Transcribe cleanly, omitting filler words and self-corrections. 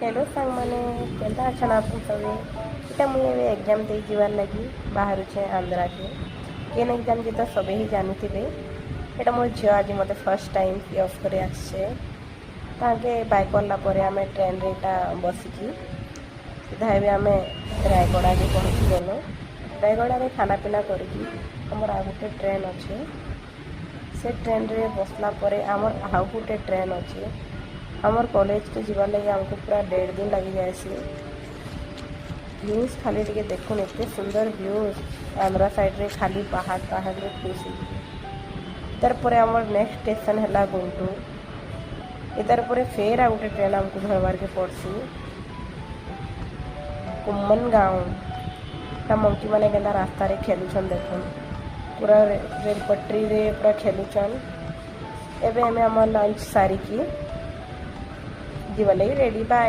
Hello सांग मैंने केनता अच्छा आप सबे इटा मुझे एग्जाम दे जीवार लगी बाहर छे आंध्रा के केन एग्जाम जी तो सबे ही जानी थे एटा मोर झील आज मत फर्स्ट टाइम ऑफ कर ताके बाइक वाला आम ट्रेन रे बसिकी सीधा आम रायगड़ा के पहुँची गलु रायगड़ा रे खाना पीना करमर आ गोटे ट्रेन अच्छे से ट्रेन रे बसला आमर आउ गोटे ट्रेन अच्छे आमर कॉलेज के जीवार लगे आमको पूरा 1.5 दिन लगी जाए व्यूज खाली टे देखुन एत सुंदर व्यूज आंध्रा साइड रे खाली पहाड़ पहाड़ रे खुशी तार परे आमर नेक्स्ट स्टेशन है गुंटूर इतार परे फेर आ गोटे ट्रेन आमको धरबार के पड़सी कुम्मन गाँव मंकी मैंने के रास्ता रे खेलुछन देखुन पूरा रेल पटरी रे पूरा खेलुछन एबे हमें आम लंच सारिकी जीवा लगी रेडी बाय।